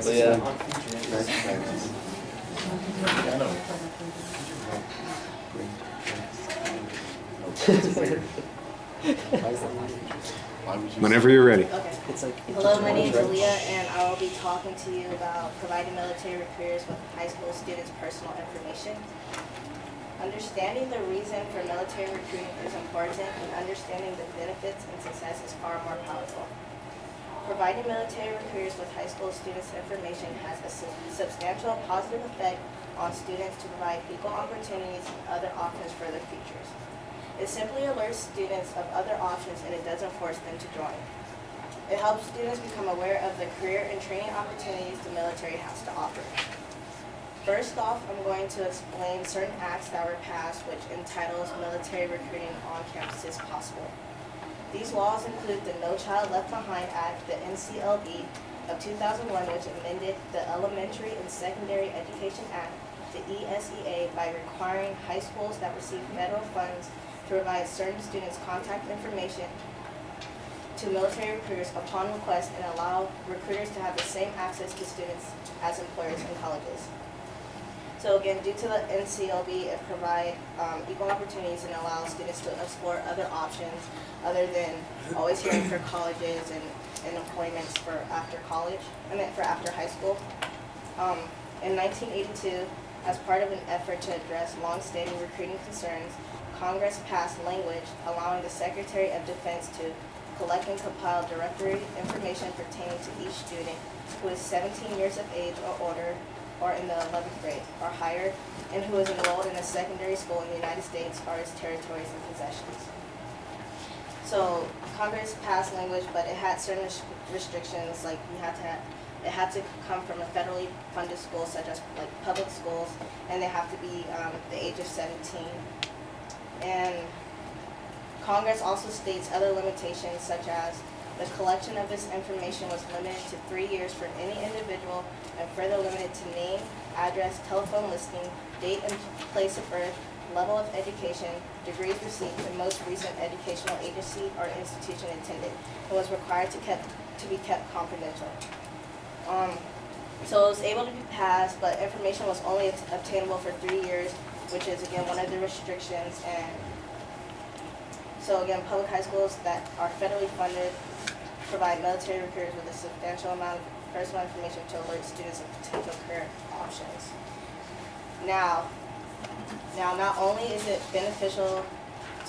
But yeah. Whenever you're ready. Okay. Hello, my name is Aaliyah, and I will be talking to you about providing military recruiters with high school students' personal information. Understanding the reason for military recruiting is important, and understanding the benefits and success is far more powerful. Providing military recruiters with high school students' information has a substantial positive effect on students to provide equal opportunities and other options for their futures. It simply alerts students of other options, and it doesn't force them to join. It helps students become aware of the career and training opportunities the military has to offer. First off, I'm going to explain certain acts that were passed which entitles military recruiting on campus is possible. These laws include the No Child Left Behind Act, the NCLB of 2001, which amended the Elementary and Secondary Education Act, the ESEA, by requiring high schools that receive federal funds to provide certain students' contact information to military recruiters upon request, and allow recruiters to have the same access to students as employers in colleges. So again, due to the NCLB, it provides equal opportunities and allows students to explore other options other than always hearing for colleges and employments for after college, for after high school. In 1982, as part of an effort to address long-standing recruiting concerns, Congress passed language allowing the Secretary of Defense to collect and compile directory information pertaining to each student who is 17 years of age or older, or in the 11th grade or higher, and who is enrolled in a secondary school in the United States or its territories and possessions. So Congress passed language, but it had certain restrictions, like it had to come from a federally funded school, such as like public schools, and they have to be the age of 17. And Congress also states other limitations, such as the collection of this information was limited to 3 years for any individual, and further limited to name, address, telephone listing, date and place of birth, level of education, degrees received, and most recent educational agency or institution attended, and was required to be kept confidential. So it was able to be passed, but information was only obtainable for 3 years, which is again one of the restrictions. And so again, public high schools that are federally funded provide military recruiters with a substantial amount of personal information to alert students of potential career options. Now, not only is it beneficial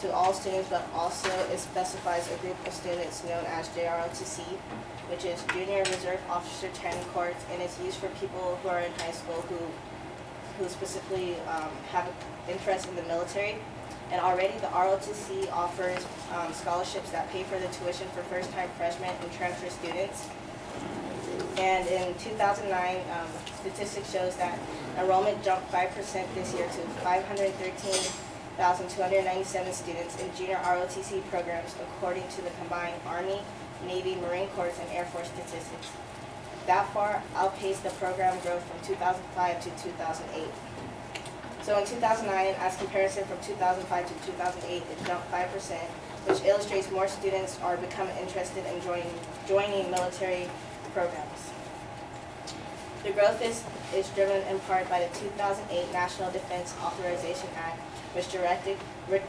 to all students, but also it specifies a group of students known as JROTC, which is Junior Reserve Officer Training Corps, and it's used for people who are in high school who specifically have an interest in the military. And already the ROTC offers scholarships that pay for the tuition for first-time freshmen and transfer students. And in 2009, statistics shows that enrollment jumped 5% this year to 513,297 students in junior ROTC programs, according to the combined Army, Navy, Marine Corps, and Air Force statistics. That far outpaced the program growth from 2005 to 2008. So in 2009, as comparison from 2005 to 2008, it jumped 5%, which illustrates more students are becoming interested in joining military programs. The growth is driven in part by the 2008 National Defense Authorization Act, which directed the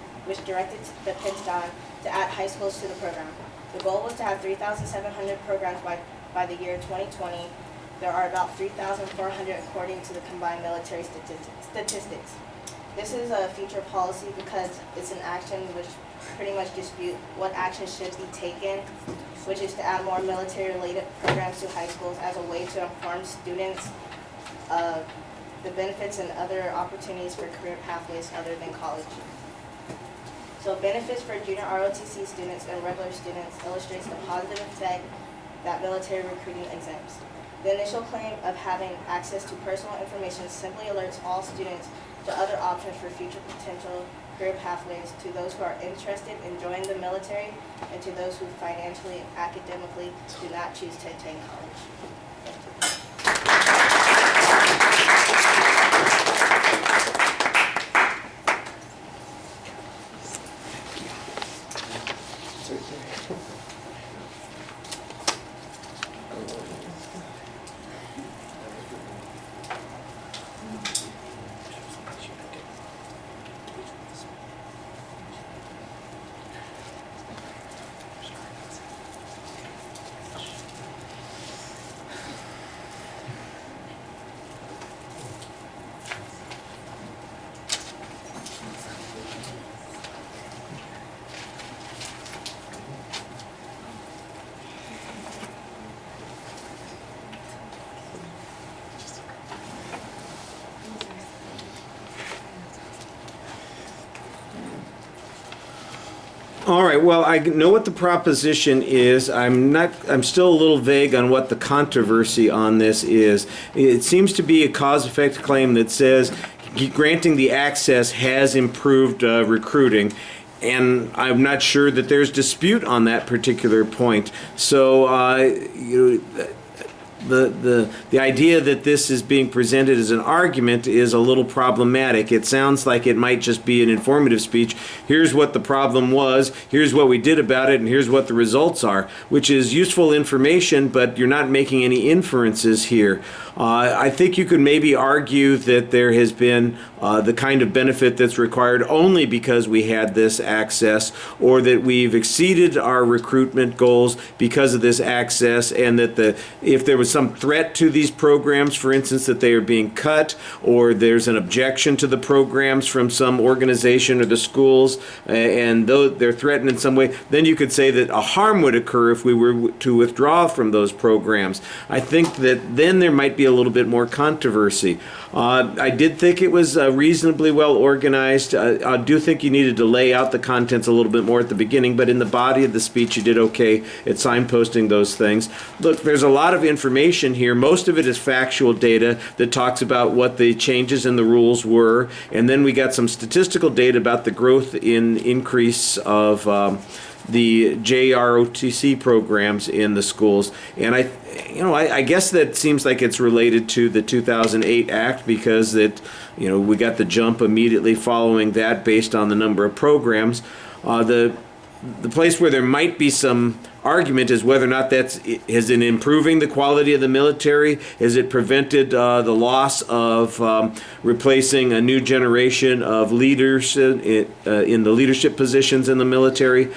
Pentagon to add high schools to the program. The goal was to have 3,700 programs by the year 2020. There are about 3,400 according to the combined military statistics. This is a future policy because it's an action which pretty much dispute what action should be taken, which is to add more military-related programs to high schools as a way to inform students of the benefits and other opportunities for career pathways other than college. So benefits for junior ROTC students and regular students illustrates the positive effect that military recruiting exempts. The initial claim of having access to personal information simply alerts all students to other options for future potential career pathways, to those who are interested in joining the military, and to those who financially and academically do not choose to attend college. All right, well, I know what the proposition is. I'm still a little vague on what the controversy on this is. It seems to be a cause-effect claim that says granting the access has improved recruiting. And I'm not sure that there's dispute on that particular point. So, the idea that this is being presented as an argument is a little problematic. It sounds like it might just be an informative speech. Here's what the problem was, here's what we did about it, and here's what the results are, which is useful information, but you're not making any inferences here. I think you could maybe argue that there has been the kind of benefit that's required only because we had this access, or that we've exceeded our recruitment goals because of this access, and that if there was some threat to these programs, for instance, that they are being cut, or there's an objection to the programs from some organization or the schools, and though they're threatened in some way, then you could say that a harm would occur if we were to withdraw from those programs. I think that then there might be a little bit more controversy. I did think it was reasonably well organized. I do think you needed to lay out the contents a little bit more at the beginning, but in the body of the speech you did okay at signposting those things. Look, there's a lot of information here. Most of it is factual data that talks about what the changes in the rules were, and then we got some statistical data about the growth in increase of the JROTC programs in the schools. And I guess that seems like it's related to the 2008 Act, because we got the jump immediately following that based on the number of programs. The place where there might be some argument is whether or not is it improving the quality of the military? Has it prevented the loss of replacing a new generation of leaders in the leadership positions in the military?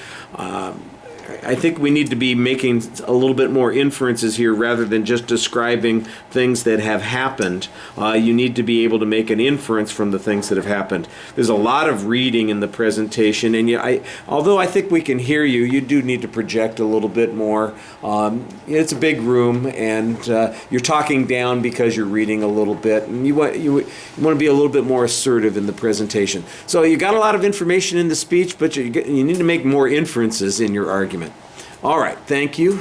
I think we need to be making a little bit more inferences here rather than just describing things that have happened. You need to be able to make an inference from the things that have happened. There's a lot of reading in the presentation, and although I think we can hear you, you do need to project a little bit more. It's a big room, and you're talking down because you're reading a little bit, and you want to be a little bit more assertive in the presentation. So you got a lot of information in the speech, but you need to make more inferences in your argument. All right, thank you.